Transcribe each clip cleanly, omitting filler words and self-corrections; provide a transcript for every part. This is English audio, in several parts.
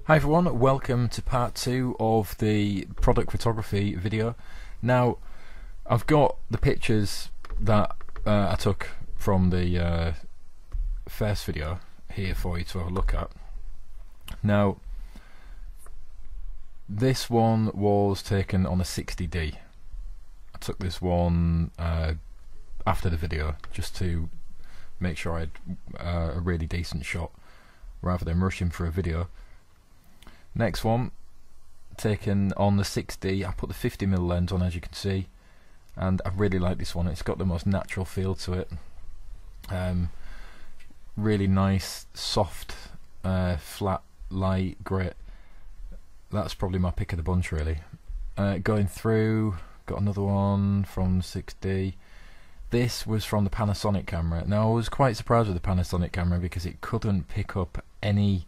Hi everyone, welcome to part 2 of the product photography video. Now, I've got the pictures that I took from the first video here for you to have a look at. Now, this one was taken on a 60D. I took this one after the video just to make sure I had a really decent shot rather than rushing for a video. Next one, taken on the 6D. I put the 50mm lens on, as you can see, and I really like this one. It's got the most natural feel to it. Really nice, soft, flat, light, grit. That's probably my pick of the bunch, really. Going through, got another one from 6D. This was from the Panasonic camera. Now, I was quite surprised with the Panasonic camera because it couldn't pick up any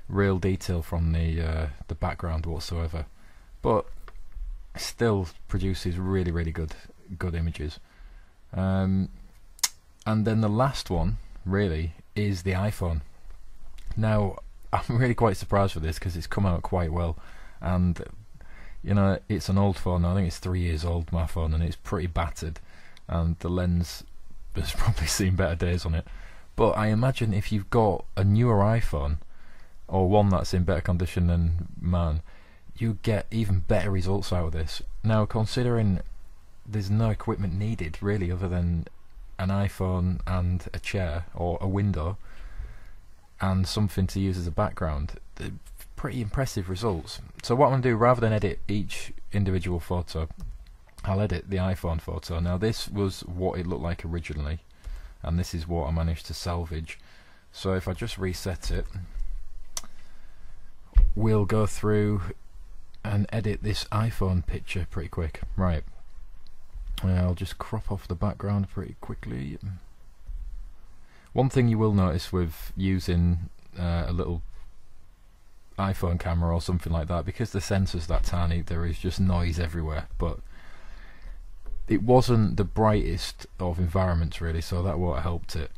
real detail from the background whatsoever, but still produces really good images. And then the last one really is the iPhone. Now, I'm really quite surprised with this because it's come out quite well, and you know, it's an old phone. I think it's 3 years old, my phone, and it's pretty battered, and the lens has probably seen better days on it. But I imagine if you've got a newer iPhone, or one that's in better condition than mine, you get even better results out of this. Now, considering there's no equipment needed really other than an iPhone and a chair or a window and something to use as a background, pretty impressive results. So what I'm going to do, rather than edit each individual photo, I'll edit the iPhone photo. Now, this was what it looked like originally, and this is what I managed to salvage. So if I just reset it, we'll go through and edit this iPhone picture pretty quick. Right, I'll just crop off the background pretty quickly. One thing you will notice with using a little iPhone camera or something like that, because the sensor's that tiny, there is just noise everywhere. But it wasn't the brightest of environments really, so that what helped it.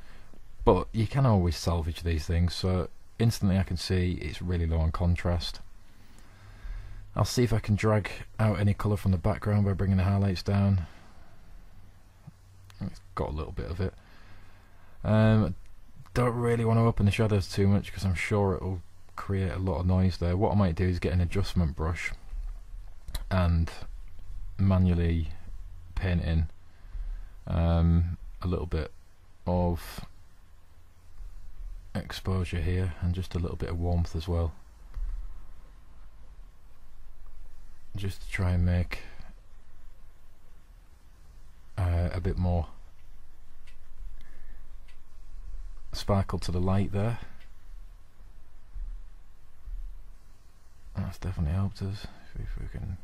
But you can always salvage these things. So instantly I can see it's really low on contrast. I'll see if I can drag out any colour from the background by bringing the highlights down. It's got a little bit of it. Don't really want to open the shadows too much because I'm sure it'll create a lot of noise there. What I might do is get an adjustment brush and manually paint in a little bit of exposure here and just a little bit of warmth as well, just to try and make a bit more sparkle to the light there. That's definitely helped us. If we can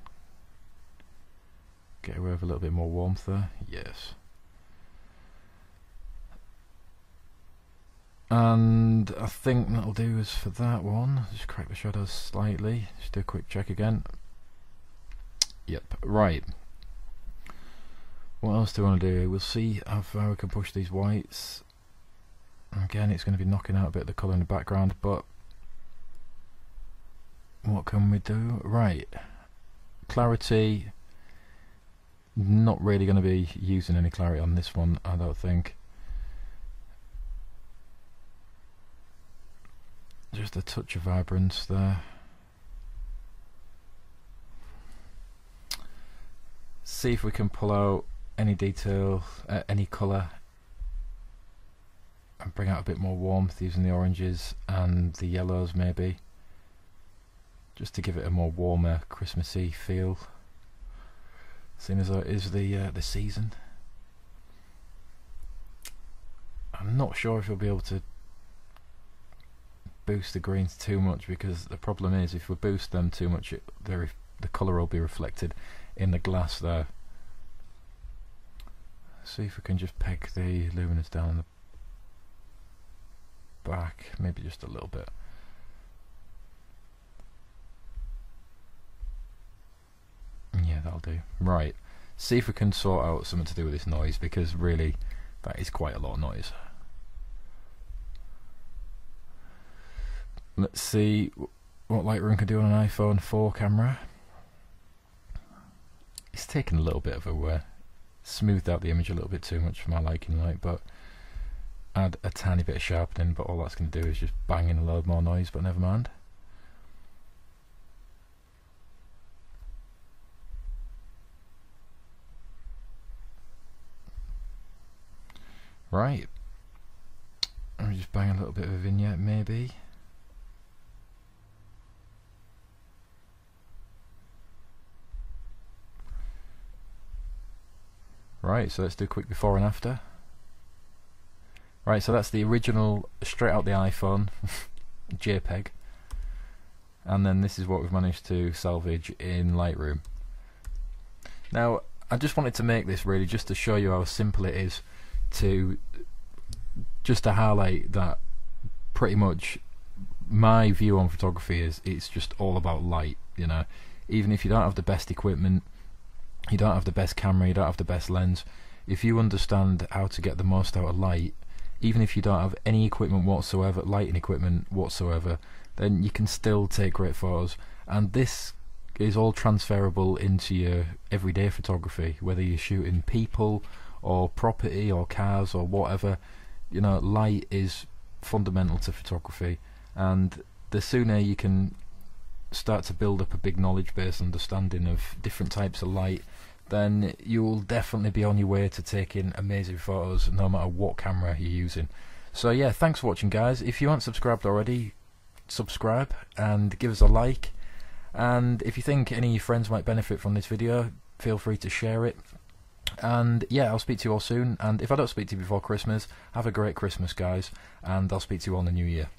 get away with a little bit more warmth there, yes. And I think that'll do us for that one. Just crack the shadows slightly. Just do a quick check again. Yep, right. What else do I want to do? We'll see how far we can push these whites. Again, it's going to be knocking out a bit of the colour in the background, but what can we do? Right. Clarity. Not really going to be using any clarity on this one, I don't think. Just a touch of vibrance there. See if we can pull out any detail, any colour, and bring out a bit more warmth using the oranges and the yellows maybe, just to give it a more warmer, Christmassy feel, seeing as it is the season. I'm not sure if we'll be able to boost the greens too much, because the problem is if we boost them too much, the colour will be reflected in the glass there. See if we can just peg the luminance down in the back, maybe just a little bit. Yeah, that'll do. Right, see if we can sort out something to do with this noise, because really that is quite a lot of noise. Let's see, what Lightroom can do on an iPhone 4 camera. It's taken a little bit of a smoothed out the image a little bit too much for my liking, like, but add a tiny bit of sharpening, but all that's going to do is just bang in a load more noise, but never mind. Right, let me just bang a little bit of a vignette maybe. Right, so let's do a quick before and after. Right, so that's the original, straight out the iPhone, JPEG. And then this is what we've managed to salvage in Lightroom. Now, I just wanted to make this really just to show you how simple it is to highlight that pretty much my view on photography is it's just all about light, you know. Even if you don't have the best equipment, you don't have the best camera, you don't have the best lens, if you understand how to get the most out of light, even if you don't have any equipment whatsoever, lighting equipment whatsoever, then you can still take great photos. And this is all transferable into your everyday photography, whether you're shooting people or property or cars or whatever. You know, light is fundamental to photography, and the sooner you can start to build up a big knowledge base understanding of different types of light, then you'll definitely be on your way to taking amazing photos no matter what camera you're using. So yeah, thanks for watching guys. If you aren't subscribed already, subscribe and give us a like, and if you think any of your friends might benefit from this video, feel free to share it. And yeah, I'll speak to you all soon, and if I don't speak to you before Christmas, have a great Christmas guys, and I'll speak to you all in the new year.